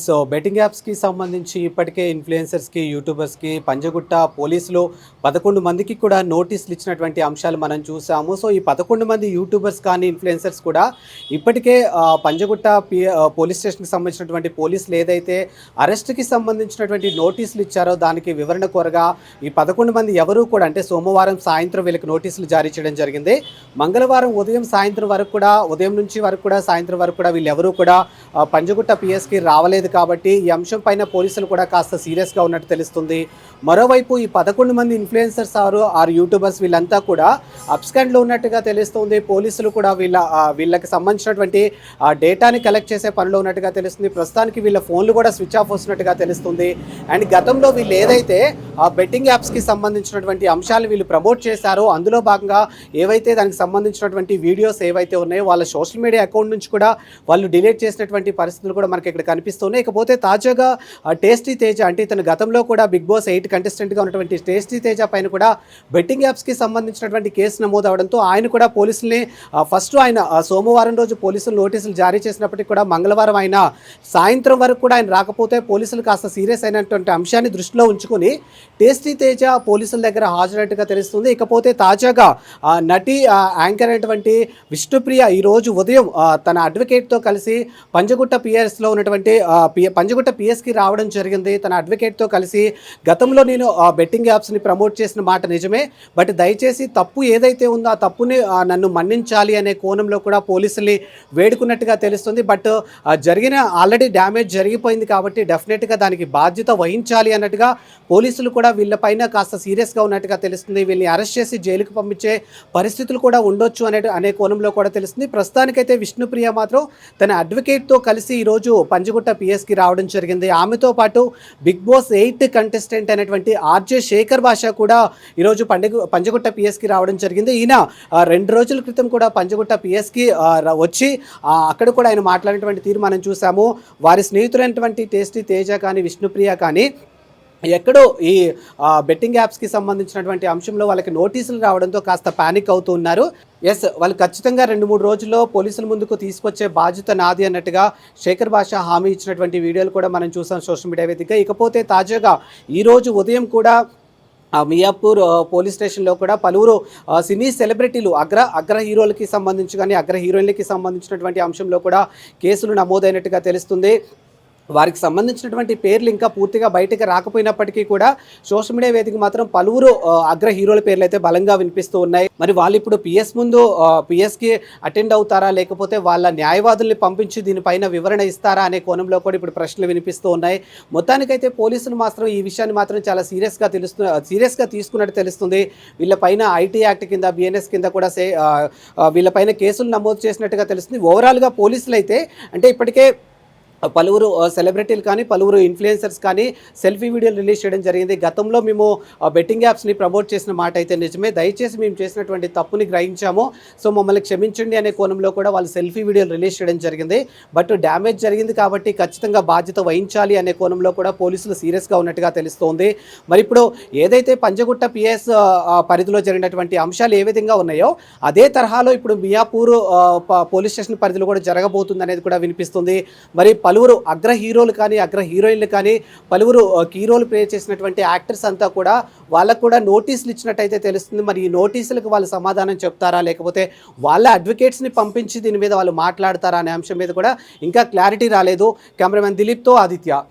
So betting యాప్స్‌కి సంబంధించి ఇప్పటికే ఇన్‌ఫ్లుయెన్సర్స్‌కి, యూట్యూబర్స్‌కి పంజగుట్ట పోలీసులు 11 మందికి కూడా నోటీసులు ఇచ్చినటువంటి అంశాలు మనం చూసాము. సో, ఈ 11 మంది యూట్యూబర్స్ కానీ, ఇన్‌ఫ్లుయెన్సర్స్ కూడా ఇప్పటికే పంజగుట్ట పోలీస్ స్టేషన్‌కి సంబంధించినటువంటి పోలీసులు ఏదైతే అరెస్ట్‌కి సంబంధించినటువంటి నోటీసులు ఇచ్చారో దానికి వివరణ కోరగా ఈ 11 మంది ఎవరు కూడా అంటే సోమవారం సాయంత్రం వీళ్ళకి నోటీసులు జారీ చేయడం జరిగింది. మంగళవారం ఉదయం సాయంత్రం వరకు కూడా ఉదయం నుంచి వరకు కూడా సాయంత్రం వరకు కూడా వీళ్ళెవరూ కూడా పంజగుట్ట పిఎస్‌కి రావలేదు కాబట్టి ఈ అంశం పైన పోలీసులు కూడా కాస్త సీరియస్‌గా ఉన్నట్టు తెలుస్తుంది. మరోవైపు ఈ 11 మంది ఇన్‌ఫ్లుయెన్సర్స్ ఆర్ యూట్యూబర్స్ వీళ్ళంతా కూడా అబ్స్కాండ్‌లో ఉన్నట్టుగా తెలుస్తుంది. పోలీసులు కూడా వీళ్ళకి సంబంధించినటువంటి డేటాని కలెక్ట్ చేసే పనిలో ఉన్నట్టుగా తెలుస్తుంది. ప్రస్తుతానికి వీళ్ళ ఫోన్లు కూడా స్విచ్ ఆఫ్ వస్తున్నట్టుగా తెలుస్తుంది. అండ్ గతంలో వీళ్ళు ఏదైతే బెట్టింగ్ యాప్స్‌కి సంబంధించినటువంటి అంశాలు వీళ్ళు ప్రమోట్ చేశారో అందులో భాగంగా ఏవైతే దానికి సంబంధించినటువంటి వీడియోస్ ఏవైతే ఉన్నాయో వాళ్ళ సోషల్ మీడియా అకౌంట్ నుంచి కూడా వాళ్ళు డిలీట్ చేసినటువంటి పరిస్థితులు కూడా మనకి ఇక్కడ కనిపిస్తున్నాయి. ఇకపోతే తాజాగా టేస్టీ తేజ అంటే ఇతను గతంలో కూడా బిగ్ బాస్ 8 కంటెస్టెంట్గా ఉన్నటువంటి టేస్టీ తేజ పైన కూడా బెట్టింగ్ యాప్స్కి సంబంధించినటువంటి కేసు నమోదు అవడంతో ఆయన కూడా పోలీసుల్ని ఫస్ట్ ఆయన సోమవారం రోజు పోలీసులు నోటీసులు జారీ చేసినప్పటికీ కూడా మంగళవారం ఆయన సాయంత్రం వరకు కూడా ఆయన రాకపోతే పోలీసులు కాస్త సీరియస్ అయినటువంటి అంశాన్ని దృష్టిలో ఉంచుకొని టేస్టీ తేజ పోలీసుల దగ్గర హాజరైనట్టుగా తెలుస్తుంది. ఇకపోతే తాజాగా నటి యాంకర్ అయినటువంటి విష్ణుప్రియ ఈరోజు ఉదయం తన అడ్వకేట్తో కలిసి పంజగుట్ట పిఎస్లో ఉన్నటువంటి పంజగుట్ట పిఎస్కి రావడం జరిగింది. తన అడ్వకేట్తో కలిసి గతంలో నేను బెట్టింగ్ యాప్స్ని ప్రమోట్ చేసిన మాట నిజమే, బట్ దయచేసి తప్పు ఏదైతే ఉందో ఆ తప్పుని నన్ను మన్నించాలి అనే కోణంలో కూడా పోలీసుల్ని వేడుకున్నట్టుగా తెలుస్తుంది. బట్ జరిగిన ఆల్రెడీ డ్యామేజ్ జరిగిపోయింది కాబట్టి డెఫినెట్గా దానికి బాధ్యత వహించాలి అన్నట్టుగా పోలీసులు కూడా వీళ్ళపైన కాస్త సీరియస్గా ఉన్నట్టుగా తెలుస్తుంది. వీళ్ళని అరెస్ట్ చేసి జైలుకు పంపించే పరిస్థితులు కూడా ఉండొచ్చు అనే కోణంలో కూడా తెలుస్తుంది. ప్రస్తుతానికైతే విష్ణుప్రియ మాత్రం తన అడ్వకేట్తో కలిసి ఈరోజు పంజగుట్ట పిఎస్కి రావడం జరిగింది. ఆమెతో పాటు బిగ్ బాస్ 8 కంటెస్టెంట్ అయినటువంటి ఆర్జే శేఖర్ భాష కూడా ఈరోజు పంజగుట్ట పిఎస్కి రావడం జరిగింది. ఈయన 2 రోజుల క్రితం కూడా పంజగుట్ట పిఎస్కి వచ్చి అక్కడ కూడా ఆయన మాట్లాడినటువంటి తీరు మనం చూసాము. వారి స్నేహితులైనటువంటి టేస్టీ తేజ కానీ విష్ణుప్రియ కానీ ఎక్కడో ఈ బెట్టింగ్ యాప్స్కి సంబంధించినటువంటి అంశంలో వాళ్ళకి నోటీసులు రావడంతో కాస్త పానిక్ అవుతూ ఉన్నారు. వాళ్ళు ఖచ్చితంగా 2-3 రోజుల్లో పోలీసుల ముందుకు తీసుకొచ్చే బాధ్యత నాది అన్నట్టుగా శేఖర్ భాష హామీ ఇచ్చినటువంటి వీడియోలు కూడా మనం చూసాం సోషల్ మీడియా వేదికగా. ఇకపోతే తాజాగా ఈరోజు ఉదయం కూడా మియాపూర్ పోలీస్ స్టేషన్లో కూడా పలువురు సినీ సెలబ్రిటీలు అగ్ర హీరోలకి సంబంధించి కానీ అగ్ర హీరోయిన్లకి సంబంధించినటువంటి అంశంలో కూడా కేసులు నమోదైనట్టుగా తెలుస్తుంది. వారికి సంబంధించినటువంటి పేర్లు ఇంకా పూర్తిగా బయటకు రాకపోయినప్పటికీ కూడా సోషల్ మీడియా వేదిక మాత్రం పలువురు అగ్ర హీరోల పేర్లు అయితే బలంగా వినిపిస్తూ ఉన్నాయి. మరి వాళ్ళు ఇప్పుడు పిఎస్కి అటెండ్ అవుతారా, లేకపోతే వాళ్ళ న్యాయవాదుల్ని పంపించి దీనిపైన వివరణ ఇస్తారా అనే కోణంలో కూడా ఇప్పుడు ప్రశ్నలు వినిపిస్తూ ఉన్నాయి. మొత్తానికైతే పోలీసులు మాత్రం ఈ విషయాన్ని మాత్రం చాలా సీరియస్గా తీసుకున్నట్టు తెలుస్తుంది. వీళ్ళపైన ఐటీ యాక్ట్ కింద బిఎన్ఎస్ కింద కూడా వీళ్ళపైన కేసులు నమోదు చేసినట్టుగా తెలుస్తుంది. ఓవరాల్గా పోలీసులు అయితే అంటే ఇప్పటికే పలువురు సెలబ్రిటీలు కానీ పలువురు ఇన్ఫ్లుయెన్సర్స్ కానీ సెల్ఫీ వీడియోలు రిలీజ్ చేయడం జరిగింది. గతంలో మేము బెట్టింగ్ యాప్స్ని ప్రమోట్ చేసిన మాట అయితే నిజమే, దయచేసి మేము చేసినటువంటి తప్పుని గ్రహించాము, సో మమ్మల్ని క్షమించండి అనే కోణంలో కూడా వాళ్ళు సెల్ఫీ వీడియోలు రిలీజ్ చేయడం జరిగింది. బట్ డ్యామేజ్ జరిగింది కాబట్టి ఖచ్చితంగా బాధ్యత వహించాలి అనే కోణంలో కూడా పోలీసులు సీరియస్గా ఉన్నట్టుగా తెలుస్తోంది. మరి ఇప్పుడు ఏదైతే పంజగుట్ట పిఎస్ పరిధిలో జరిగినటువంటి అంశాలు ఏ విధంగా ఉన్నాయో అదే తరహాలో ఇప్పుడు మియాపూర్ పోలీస్ స్టేషన్ పరిధిలో కూడా జరగబోతుంది అనేది కూడా వినిపిస్తుంది. మరి పలువురు అగ్ర హీరోలు కానీ అగ్ర హీరోయిన్లు కానీ పలువురు కీ రోల్ ప్లే చేసినటువంటి యాక్టర్స్ అంతా కూడా వాళ్ళకు కూడా నోటీసులు ఇచ్చినట్టయితే తెలుస్తుంది. మరి ఈ నోటీసులకు వాళ్ళు సమాధానం చెప్తారా, లేకపోతే వాళ్ళ అడ్వకేట్స్ని పంపించి దీని మీద వాళ్ళు మాట్లాడతారా అనే అంశం మీద కూడా ఇంకా క్లారిటీ రాలేదు. కెమెరామెన్ దిలీప్తో ఆదిత్య.